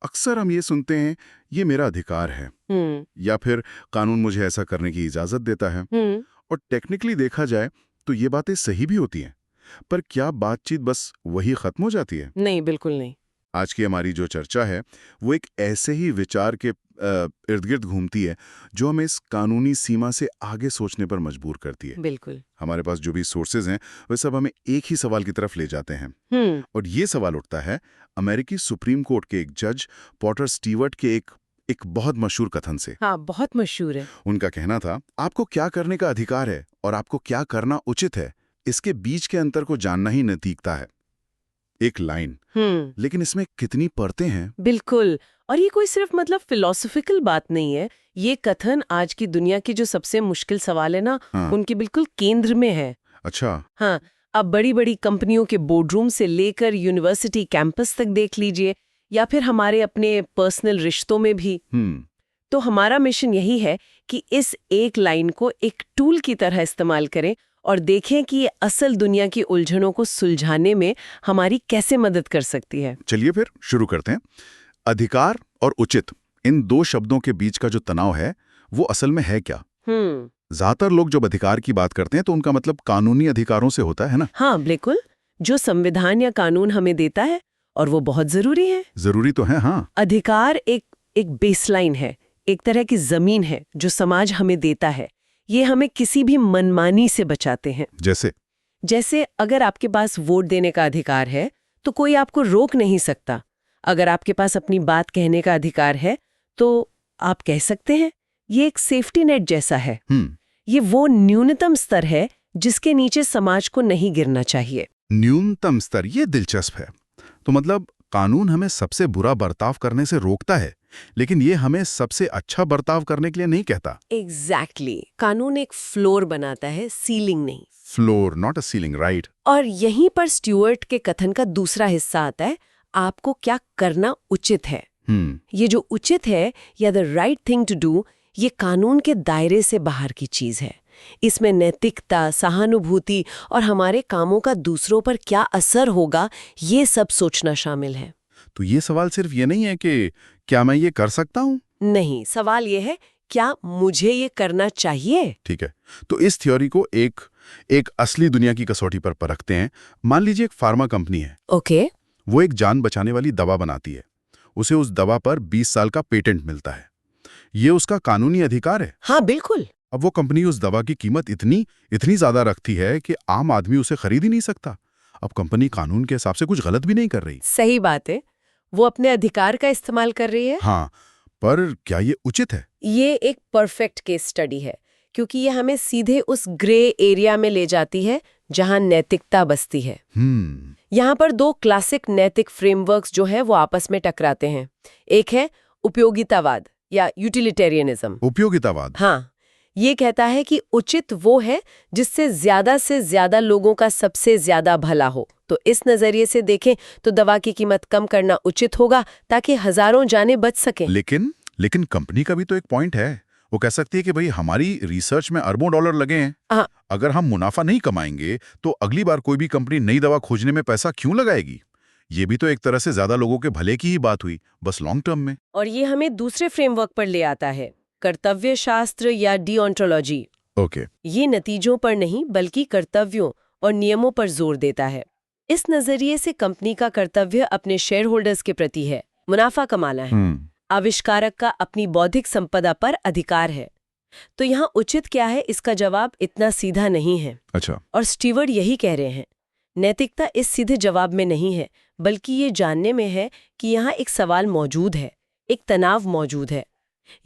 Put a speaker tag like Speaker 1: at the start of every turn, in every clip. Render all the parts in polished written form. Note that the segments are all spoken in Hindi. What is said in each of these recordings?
Speaker 1: अक्सर हम ये सुनते हैं, ये मेरा अधिकार है, या फिर कानून मुझे ऐसा करने की इजाजत देता है। और टेक्निकली देखा जाए तो ये बातें सही भी होती हैं, पर क्या बातचीत बस वही खत्म हो जाती है?
Speaker 2: नहीं, बिल्कुल नहीं।
Speaker 1: आज की हमारी जो चर्चा है वो एक ऐसे ही विचार के इर्द गिर्द घूमती है जो हमें इस कानूनी सीमा से आगे सोचने पर मजबूर करती है।
Speaker 2: बिल्कुल।
Speaker 1: हमारे पास जो भी सोर्सेज हैं वे सब हमें एक ही सवाल की तरफ ले जाते हैं। और ये सवाल उठता है अमेरिकी सुप्रीम कोर्ट के एक जज पॉटर स्टीवर्ट के एक बहुत मशहूर कथन से।
Speaker 2: हाँ, बहुत मशहूर है।
Speaker 1: उनका कहना था, आपको क्या करने का अधिकार है और आपको क्या करना उचित है, इसके बीच के अंतर को जानना ही नैतिकता है। एक लाइन, लेकिन इसमें कितनी परतें हैं।
Speaker 2: बिल्कुल। और ये कोई सिर्फ फिलोसॉफिकल बात नहीं है। ये कथन आज की दुनिया की जो सबसे मुश्किल सवाल है ना,
Speaker 1: हाँ।
Speaker 2: उनके बिल्कुल केंद्र में है।
Speaker 1: अच्छा।
Speaker 2: हाँ, अब बड़ी बड़ी कंपनियों के बोर्डरूम से लेकर यूनिवर्सिटी कैंपस तक देख लीजिए, या फिर हमारे अपने पर्सनल रिश्तों में भी। तो हमारा मिशन यही है कि इस एक लाइन को एक टूल की तरह इस्तेमाल करें और देखें कि ये असल दुनिया की उलझनों को सुलझाने में हमारी कैसे मदद कर सकती है।
Speaker 1: चलिए फिर शुरू करते हैं। अधिकार और उचित, इन दो शब्दों के बीच का जो तनाव है वो असल में है क्या? ज्यादातर लोग जब अधिकार की बात करते हैं तो उनका मतलब कानूनी अधिकारों से होता है ना?
Speaker 2: हाँ, बिल्कुल। जो संविधान या कानून हमें देता है, और वो बहुत जरूरी है।
Speaker 1: जरूरी तो है, हाँ।
Speaker 2: अधिकार एक बेसलाइन है, एक तरह की जमीन है जो समाज हमें देता है। ये हमें किसी भी मनमानी से बचाते हैं। जैसे अगर आपके पास वोट देने का अधिकार है तो कोई आपको रोक नहीं सकता। अगर आपके पास अपनी बात कहने का अधिकार है तो आप कह सकते हैं। ये एक सेफ्टी नेट जैसा है। ये वो न्यूनतम स्तर है जिसके नीचे समाज को नहीं गिरना चाहिए।
Speaker 1: न्यूनतम स्तर, ये दिलचस्प है। तो मतलब कानून हमें सबसे बुरा बर्ताव करने से रोकता है, लेकिन ये हमें सबसे अच्छा बर्ताव करने के लिए नहीं कहता।
Speaker 2: एग्जैक्टली। कानून एक फ्लोर बनाता है, सीलिंग नहीं।
Speaker 1: Floor, not a ceiling, right.
Speaker 2: और यहीं पर स्टीवर्ट के कथन का दूसरा हिस्सा आता है, आपको क्या करना उचित है। ये जो उचित है या the right thing to do, ये कानून के दायरे से बाहर की चीज है। इसमें नैतिकता, सहानुभूति और हमारे कामों का दूसरों पर क्या असर होगा, ये सब सोचना शामिल है।
Speaker 1: तो ये सवाल सिर्फ ये नहीं है कि क्या मैं ये कर सकता हूँ?
Speaker 2: नहीं, सवाल ये है क्या मुझे ये करना चाहिए।
Speaker 1: ठीक है, तो इस थ्योरी को एक असली दुनिया की कसौटी पर परखते हैं। मान लीजिए एक फार्मा कंपनी है।
Speaker 2: ओके।
Speaker 1: वो एक जान बचाने वाली दवा बनाती है। उसे उस दवा पर 20 साल का पेटेंट मिलता है। ये उसका कानूनी अधिकार है।
Speaker 2: हाँ, बिल्कुल।
Speaker 1: अब वो कंपनी उस दवा की कीमत इतनी ज्यादा रखती है कि आम आदमी उसे खरीद ही नहीं सकता। अब कंपनी कानून के हिसाब से कुछ गलत भी नहीं कर रही।
Speaker 2: सही बात है, वो अपने अधिकार का इस्तेमाल कर रही है।
Speaker 1: हाँ, पर क्या ये उचित है?
Speaker 2: ये एक परफेक्ट केस स्टडी है, क्योंकि ये हमें सीधे उस ग्रे एरिया में ले जाती है जहां नैतिकता बसती है। यहाँ पर दो क्लासिक नैतिक फ्रेमवर्क्स जो है वो आपस में टकराते हैं। एक है उपयोगितावाद या यूटिलिटेरियनिज्म।
Speaker 1: उपयोगितावाद,
Speaker 2: हाँ, ये कहता है कि उचित वो है जिससे ज्यादा लोगों का सबसे ज्यादा भला हो। तो इस नजरिए से देखें तो दवा की कीमत कम करना उचित होगा ताकि हजारों जानें बच सकें।
Speaker 1: लेकिन कंपनी का भी तो एक पॉइंट है। वो कह सकती है कि भाई हमारी रिसर्च में अरबों डॉलर लगे हैं। अगर हम मुनाफा नहीं कमाएंगे तो अगली बार कोई भी कंपनी नई दवा खोजने में पैसा क्यों लगाएगी? ये भी तो एक तरह से ज्यादा लोगों के भले की ही बात हुई, बस लॉन्ग टर्म में।
Speaker 2: और ये हमें दूसरे फ्रेमवर्क पर ले आता है, कर्तव्य शास्त्र या डिओन्टोलॉजी।
Speaker 1: ओके।
Speaker 2: ये नतीजों पर नहीं बल्कि कर्तव्यों और नियमों पर जोर देता है। इस नजरिए से कंपनी का कर्तव्य अपने शेयर होल्डर्स के प्रति है, मुनाफा कमाना है। आविष्कारक का अपनी बौद्धिक संपदा पर अधिकार है। तो यहाँ उचित क्या है, इसका जवाब इतना सीधा नहीं है।
Speaker 1: अच्छा।
Speaker 2: और स्टीवर्ट यही कह रहे हैं, नैतिकता इस सीधे जवाब में नहीं है, बल्कि ये जानने में है कि यहाँ एक सवाल मौजूद है, एक तनाव मौजूद है।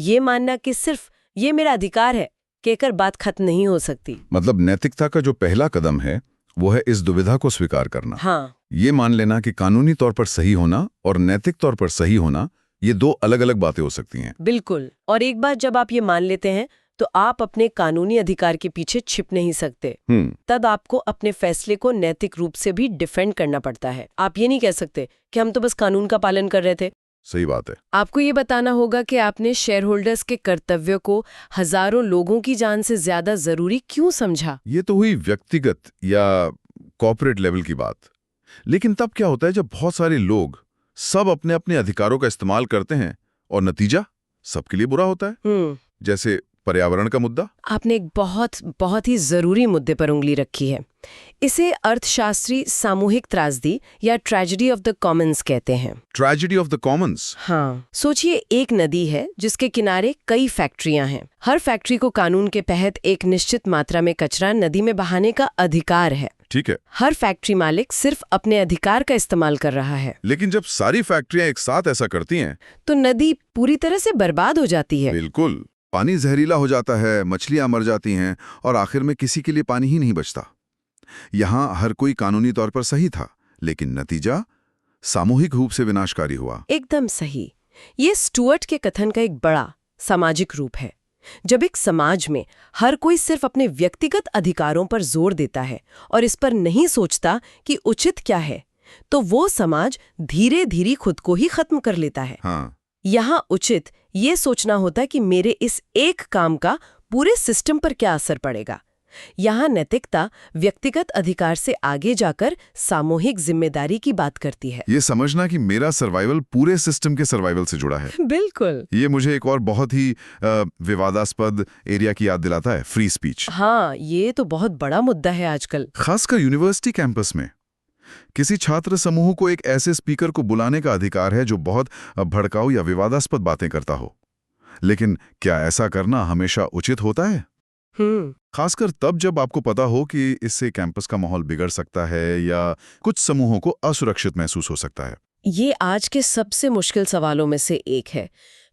Speaker 2: ये मानना कि सिर्फ ये मेरा अधिकार है कहकर बात खत्म नहीं हो सकती।
Speaker 1: मतलब नैतिकता का जो पहला कदम है वो है इस दुविधा को स्वीकार करना।
Speaker 2: हाँ,
Speaker 1: ये मान लेना कि कानूनी तौर पर सही होना और नैतिक तौर पर सही होना, ये दो अलग अलग बातें हो सकती हैं।
Speaker 2: बिल्कुल। और एक बार जब आप ये मान लेते हैं तो आप अपने कानूनी अधिकार के पीछे छिप नहीं सकते। तब आपको अपने फैसले को नैतिक रूप से भी डिफेंड करना पड़ता है। आप ये नहीं कह सकते कि हम तो बस कानून का पालन कर रहे थे।
Speaker 1: सही बात है।
Speaker 2: आपको ये बताना होगा कि आपने शेयर होल्डर्स के कर्तव्य को हजारों लोगों की जान से ज्यादा जरूरी क्यों समझा।
Speaker 1: ये तो हुई व्यक्तिगत या कॉर्पोरेट लेवल की बात। लेकिन तब क्या होता है जब बहुत सारे लोग सब अपने अपने अधिकारों का इस्तेमाल करते हैं और नतीजा सबके लिए बुरा होता है। जैसे पर्यावरण का मुद्दा।
Speaker 2: आपने एक बहुत ही जरूरी मुद्दे पर उंगली रखी है। इसे अर्थशास्त्री सामूहिक त्रासदी या ट्रेजेडी ऑफ द कॉमन्स कहते हैं।
Speaker 1: Tragedy of the Commons?
Speaker 2: हाँ, सोचिए एक नदी है जिसके किनारे कई फैक्ट्रियां हैं। हर फैक्ट्री को कानून के तहत एक निश्चित मात्रा में कचरा नदी में बहाने का अधिकार है।
Speaker 1: ठीक है।
Speaker 2: हर फैक्ट्री मालिक सिर्फ अपने अधिकार का इस्तेमाल कर रहा है।
Speaker 1: लेकिन जब सारी फैक्ट्रियां एक साथ ऐसा करती हैं
Speaker 2: तो नदी पूरी तरह से बर्बाद हो जाती है।
Speaker 1: बिल्कुल। पानी जहरीला हो जाता है, मछलियां मर जाती हैं और आखिर में किसी के लिए पानी ही नहीं बचता। यहां हर कोई कानूनी तौर पर सही था, लेकिन नतीजा सामूहिक रूप से विनाशकारी हुआ।
Speaker 2: एकदम सही। ये स्टुअर्ट के कथन का एक बड़ा सामाजिक रूप है। जब एक समाज में हर कोई सिर्फ अपने व्यक्तिगत अधिकारों पर जोर देता है और इस पर नहीं सोचता कि उचित क्या है, तो वो समाज धीरे धीरे खुद को ही खत्म कर लेता है।
Speaker 1: हाँ।
Speaker 2: यहाँ उचित ये सोचना होता है कि मेरे इस एक काम का पूरे सिस्टम पर क्या असर पड़ेगा। यहाँ नैतिकता व्यक्तिगत अधिकार से आगे जाकर सामूहिक जिम्मेदारी की बात करती है।
Speaker 1: ये समझना कि मेरा सर्वाइवल पूरे सिस्टम के सर्वाइवल से जुड़ा है।
Speaker 2: बिल्कुल।
Speaker 1: ये मुझे एक और बहुत ही विवादास्पद एरिया की याद दिलाता है, फ्री स्पीच।
Speaker 2: हाँ, ये तो बहुत बड़ा मुद्दा है आजकल,
Speaker 1: खासकर यूनिवर्सिटी कैंपस में। किसी छात्र समूह को एक ऐसे स्पीकर को बुलाने का अधिकार है जो बहुत भड़काऊ या विवादास्पद बातें करता हो, लेकिन क्या ऐसा करना हमेशा उचित होता है? खासकर तब जब आपको पता हो कि इससे कैंपस का माहौल बिगड़ सकता है या कुछ समूहों को असुरक्षित महसूस हो सकता है।
Speaker 2: ये आज के सबसे मुश्किल सवालों में से एक है,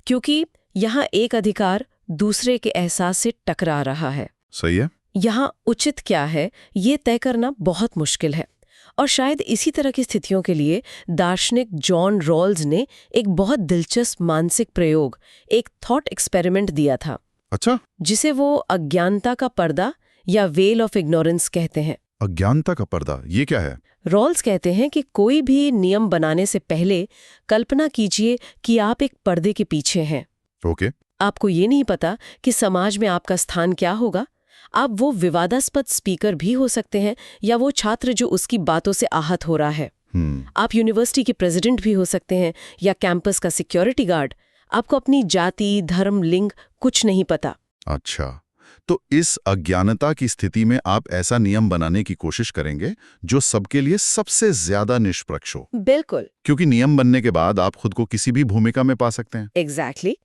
Speaker 2: क्योंकि यहाँ एक अधिकार दूसरे के एहसास से टकरा रहा है।
Speaker 1: सही है।
Speaker 2: यहाँ उचित क्या है ये तय करना बहुत मुश्किल है, और शायद इसी तरह की स्थितियों के लिए दार्शनिक जॉन रॉल्स ने एक बहुत दिलचस्प मानसिक प्रयोग, एक थॉट एक्सपेरिमेंट दिया था।
Speaker 1: अच्छा।
Speaker 2: जिसे वो अज्ञानता का पर्दा या वेल ऑफ इग्नोरेंस कहते हैं।
Speaker 1: अज्ञानता का पर्दा, ये क्या है?
Speaker 2: रॉल्स कहते हैं कि कोई भी नियम बनाने से पहले कल्पना कीजिए कि आप एक पर्दे के पीछे हैं।
Speaker 1: ओके।
Speaker 2: आपको ये नहीं पता कि समाज में आपका स्थान क्या होगा। आप वो विवादास्पद स्पीकर भी हो सकते हैं या वो छात्र जो उसकी बातों से आहत हो रहा है। आप यूनिवर्सिटी के प्रेसिडेंट भी हो सकते हैं या कैंपस का सिक्योरिटी गार्ड। आपको अपनी जाति, धर्म, लिंग कुछ नहीं पता।
Speaker 1: अच्छा, तो इस अज्ञानता की स्थिति में आप ऐसा नियम बनाने की कोशिश करेंगे जो सबके लिए सबसे ज्यादा निष्पक्ष हो।
Speaker 2: बिल्कुल।
Speaker 1: क्योंकि नियम बनने के बाद आप खुद को किसी भी भूमिका में पा सकते हैं।
Speaker 2: एग्जैक्टली।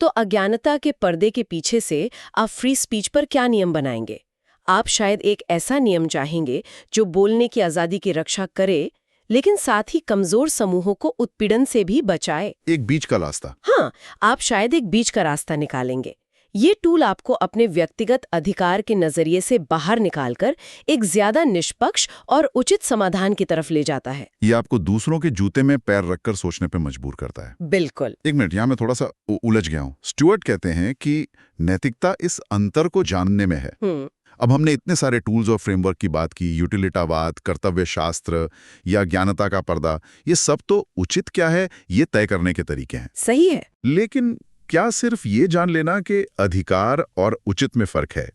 Speaker 2: तो अज्ञानता के पर्दे के पीछे से आप फ्री स्पीच पर क्या नियम बनाएंगे? आप शायद एक ऐसा नियम चाहेंगे जो बोलने की आजादी की रक्षा करे, लेकिन साथ ही कमजोर समूहों को उत्पीड़न से भी बचाए।
Speaker 1: एक बीच का रास्ता।
Speaker 2: हाँ, आप शायद एक बीच का रास्ता निकालेंगे। ये टूल आपको अपने व्यक्तिगत अधिकार के नजरिए से बाहर निकालकर एक ज्यादा निष्पक्ष और उचित समाधान की तरफ ले जाता है।
Speaker 1: ये आपको दूसरों के जूते में पैर रखकर सोचने पे मजबूर करता है।
Speaker 2: बिल्कुल।
Speaker 1: एक मिनट, यहाँ मैं थोड़ा सा उलझ गया हूँ। स्टुअर्ट कहते हैं कि नैतिकता इस अंतर को जानने में है। अब हमने इतने सारे टूल्स और फ्रेमवर्क की बात की, यूटिलिटावाद, कर्तव्य शास्त्र या ज्ञानता का पर्दा, ये सब तो उचित क्या है ये तय करने के तरीके हैं।
Speaker 2: सही है।
Speaker 1: लेकिन क्या सिर्फ ये जान लेना कि अधिकार और उचित में फर्क है,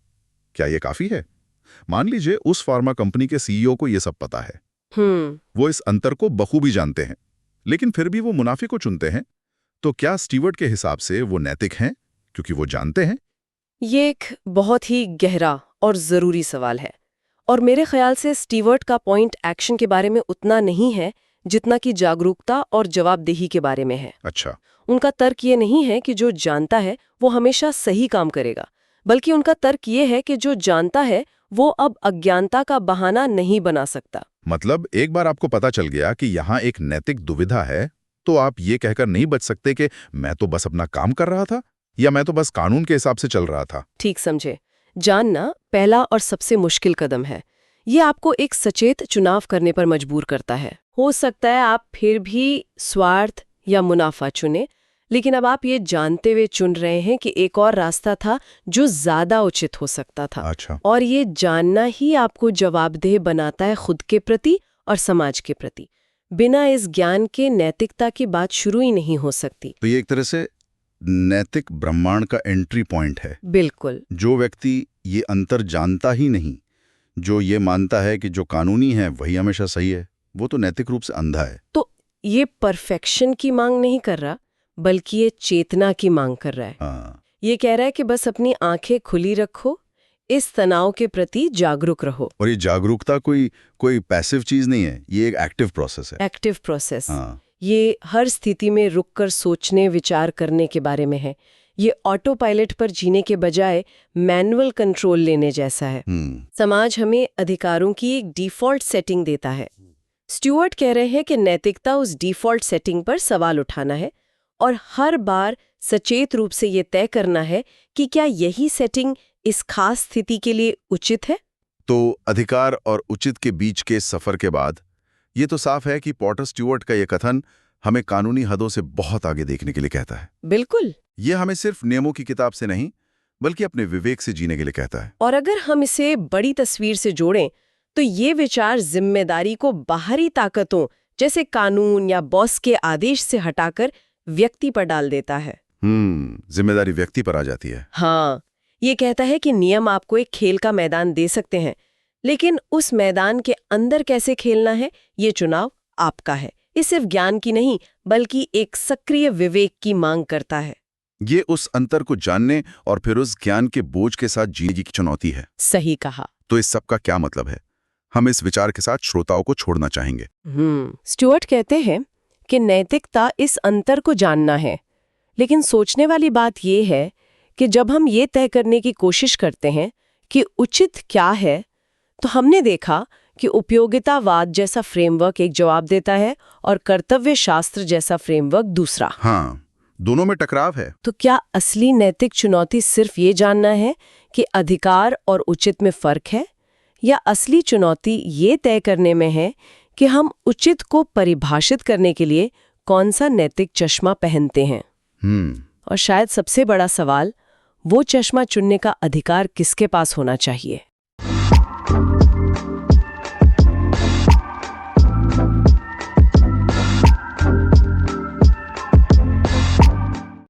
Speaker 1: क्या ये काफी है? मान लीजिए उस फार्मा कंपनी के सीईओ को ये सब पता है। वो इस अंतर को बखूबी जानते हैं, लेकिन फिर भी वो मुनाफे को चुनते हैं। तो क्या स्टीवर्ट के हिसाब से वो नैतिक हैं क्योंकि वो जानते हैं?
Speaker 2: ये एक बहुत ही गहरा और जरूरी सवाल है, और मेरे ख्याल से स्टीवर्ट का पॉइंट एक्शन के बारे में उतना नहीं है जितना कि जागरूकता और जवाबदेही के बारे में है।
Speaker 1: अच्छा।
Speaker 2: उनका तर्क ये नहीं है कि जो जानता है वो हमेशा सही काम करेगा, बल्कि उनका तर्क ये है कि जो जानता है वो अब अज्ञानता का बहाना नहीं बना सकता।
Speaker 1: मतलब एक बार आपको पता चल गया कि यहाँ एक नैतिक दुविधा है, तो आप ये कहकर नहीं बच सकते कि मैं तो बस अपना काम कर रहा था या मैं तो बस कानून के हिसाब से चल रहा था।
Speaker 2: ठीक समझे। जानना पहला और सबसे मुश्किल कदम है। ये आपको एक सचेत चुनाव करने पर मजबूर करता है। हो सकता है आप फिर भी स्वार्थ या मुनाफा चुने, लेकिन अब आप ये जानते हुए चुन रहे हैं कि एक और रास्ता था जो ज्यादा उचित हो सकता था।
Speaker 1: अच्छा।
Speaker 2: और ये जानना ही आपको जवाबदेह बनाता है खुद के प्रति और समाज के प्रति। बिना इस ज्ञान के नैतिकता की बात शुरू ही नहीं हो सकती।
Speaker 1: तो ये एक तरह से नैतिक ब्रह्मांड का एंट्री पॉइंट है।
Speaker 2: बिल्कुल।
Speaker 1: जो व्यक्ति ये अंतर जानता ही नहीं, जो ये मानता है कि जो कानूनी है वही हमेशा सही है, वो तो नैतिक रूप से अंधा है।
Speaker 2: तो ये परफेक्शन की मांग नहीं कर रहा, बल्कि ये चेतना की मांग कर रहा है।
Speaker 1: हाँ।
Speaker 2: ये कह रहा है कि बस अपनी आंखें खुली रखो, इस तनाव के प्रति जागरूक रहो।
Speaker 1: और ये जागरूकता कोई पैसिव चीज नहीं है, ये एक एक्टिव प्रोसेस है।
Speaker 2: Active process.
Speaker 1: हाँ।
Speaker 2: ये हर स्थिति में रुककर सोचने विचार करने के बारे में है। ये ऑटो पायलट पर जीने के बजाय मैनुअल कंट्रोल लेने जैसा है। समाज हमें अधिकारों की एक डिफॉल्ट सेटिंग देता है। स्टुअर्ट कह रहे हैं कि नैतिकता उस डिफॉल्ट सेटिंग पर सवाल उठाना है और हर बार सचेत रूप से ये तय करना है कि क्या यही सेटिंग इस खास स्थिति के लिए उचित है।
Speaker 1: तो अधिकार और उचित के बीच के सफर के बाद ये तो साफ है कि पॉटर स्टुअर्ट का ये कथन हमें कानूनी हदों से बहुत आगे देखने के लिए कहता है।
Speaker 2: बिल्कुल।
Speaker 1: ये हमें सिर्फ नियमों की किताब से नहीं, बल्कि अपने विवेक से जीने के लिए कहता है।
Speaker 2: और अगर हम इसे बड़ी तस्वीर से जोड़ें तो ये विचार जिम्मेदारी को बाहरी ताकतों जैसे कानून या बॉस के आदेश से हटाकर व्यक्ति पर डाल देता है।
Speaker 1: जिम्मेदारी व्यक्ति पर आ जाती है।
Speaker 2: हाँ, ये कहता है कि नियम आपको एक खेल का मैदान दे सकते हैं, लेकिन उस मैदान के अंदर कैसे खेलना है, ये चुनाव आपका है। ये सिर्फ ज्ञान की नहीं, बल्कि एक सक्रिय विवेक की मांग करता है।
Speaker 1: ये उस अंतर को जानने और फिर उस ज्ञान के बोझ के साथ जीने की चुनौती है।
Speaker 2: सही कहा।
Speaker 1: तो इस सब का क्या मतलब है, हम इस विचार के साथ श्रोताओं को छोड़ना चाहेंगे।
Speaker 2: स्टुअर्ट कहते हैं कि नैतिकता इस अंतर को जानना है, लेकिन सोचने वाली बात यह है कि जब हम ये तय करने की कोशिश करते हैं कि उचित क्या है, तो हमने देखा कि उपयोगितावाद जैसा फ्रेमवर्क एक जवाब देता है और कर्तव्य शास्त्र जैसा फ्रेमवर्क दूसरा।
Speaker 1: हाँ, दोनों में टकराव है।
Speaker 2: तो क्या असली नैतिक चुनौती सिर्फ ये जानना है कि अधिकार और उचित में फर्क है, या असली चुनौती ये तय करने में है कि हम उचित को परिभाषित करने के लिए कौन सा नैतिक चश्मा पहनते हैं? और शायद सबसे बड़ा सवाल, वो चश्मा चुनने का अधिकार किसके पास होना चाहिए?